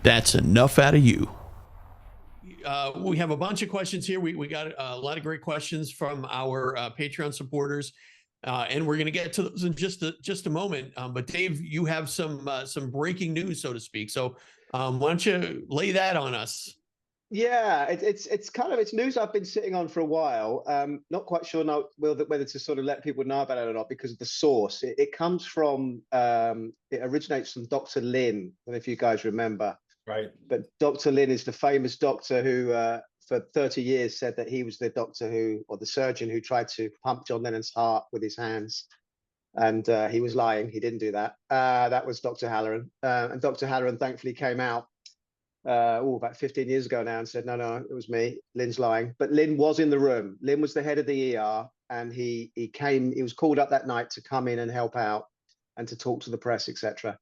That's enough out of you. We have a bunch of questions here. We got a lot of great questions from our Patreon supporters, and we're going to get to those in just a moment. But Dave, you have some breaking news, so to speak. So why don't you lay that on us? Yeah, it's news I've been sitting on for a while. Not quite sure now whether to sort of let people know about it or not because of the source. It comes from it originates from Dr. Lynn. I don't know if you guys remember. Right. But Dr. Lynn is the famous doctor who for 30 years said that he was the doctor or the surgeon who tried to pump John Lennon's heart with his hands. And he was lying. He didn't do that. That was Dr. Halloran. And Dr. Halloran thankfully came out about 15 years ago now and said, no, it was me. Lynn's lying. But Lynn was in the room. Lynn was the head of the ER. And he was called up that night to come in and help out and to talk to the press, etc.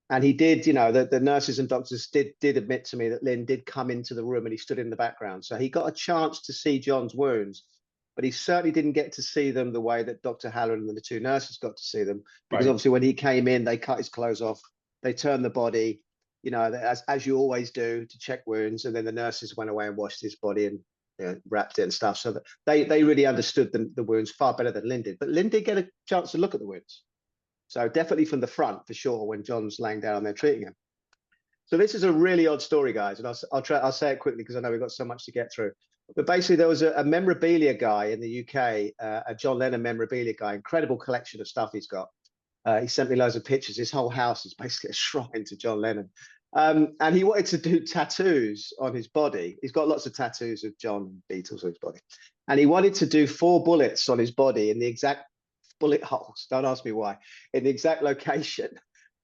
And he did, the nurses and doctors did admit to me that Lynn did come into the room and he stood in the background. So he got a chance to see John's wounds, but he certainly didn't get to see them the way that Dr. Halloran and the two nurses got to see them. Because obviously when he came in, they cut his clothes off, they turned the body, as you always do to check wounds. And then the nurses went away and washed his body and wrapped it and stuff. So that they really understood the wounds far better than Lynn did. But Lynn did get a chance to look at the wounds. So definitely from the front for sure when John's laying down there treating him. So this is a really odd story, guys, and I'll say it quickly because I know we've got so much to get through. But basically, there was a memorabilia guy in the UK, a John Lennon memorabilia guy, incredible collection of stuff he's got. He sent me loads of pictures. His whole house is basically a shrine to John Lennon. And he wanted to do tattoos on his body. He's got lots of tattoos of John Beatles on his body. And he wanted to do 4 bullets on his body in the exact bullet holes, don't ask me why, in the exact location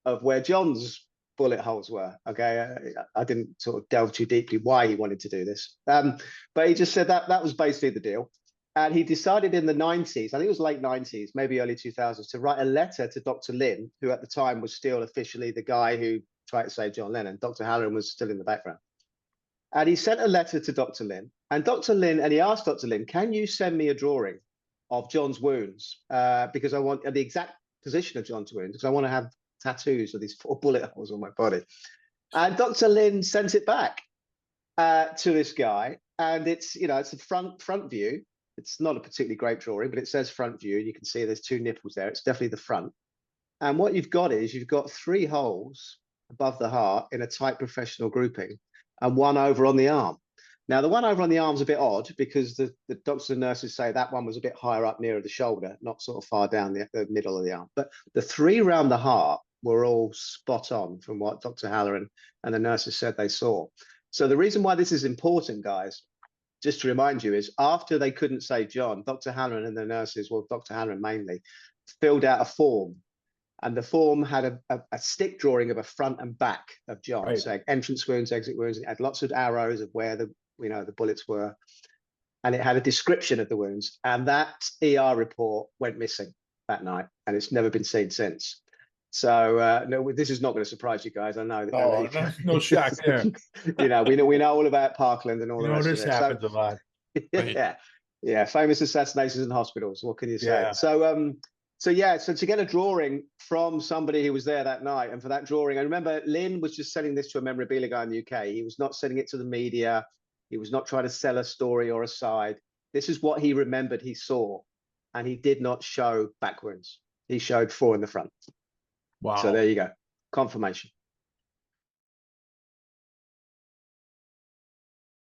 of where John's bullet holes were. Okay, I didn't sort of delve too deeply why he wanted to do this, but he just said that was basically the deal. And he decided in the 90s, I think it was late 90s, maybe early 2000s, to write a letter to Dr. Lynn, who at the time was still officially the guy who tried to save John Lennon. Dr. Halloran was still in the background. And he sent a letter to Dr. Lynn, and he asked Dr. Lynn, can you send me a drawing of John's wounds, because I want the exact position of John's wounds, because I want to have tattoos of these 4 bullet holes on my body. And Dr. Lynn sent it back to this guy, and it's a front view. It's not a particularly great drawing, but it says front view. You can see there's 2 nipples there. It's definitely the front. And what you've got 3 holes above the heart in a tight professional grouping, and 1 over on the arm. Now, the 1 over on the arm's a bit odd because the doctors and nurses say that one was a bit higher up nearer the shoulder, not sort of far down the middle of the arm. But the 3 around the heart were all spot on from what Dr. Halloran and the nurses said they saw. So the reason why this is important, guys, just to remind you, is after they couldn't save John, Dr. Halloran and the nurses, well, Dr. Halloran mainly, filled out a form. And the form had a stick drawing of a front and back of John, saying entrance wounds, exit wounds. It had lots of arrows of where the bullets were, and it had a description of the wounds. And that ER report went missing that night, and it's never been seen since. So no, this is not going to surprise you guys. I know. Oh, no shock there. we know all about Parkland and all the rest of it. This happens a lot. Yeah, famous assassinations in hospitals. What can you say? Yeah. So to get a drawing from somebody who was there that night, and for that drawing, I remember Lynn was just sending this to a memorabilia guy in the UK. He was not sending it to the media. He was not trying to sell a story or a side. This is what he remembered he saw, and he did not show back wounds. He showed 4 in the front. Wow. So there you go. Confirmation.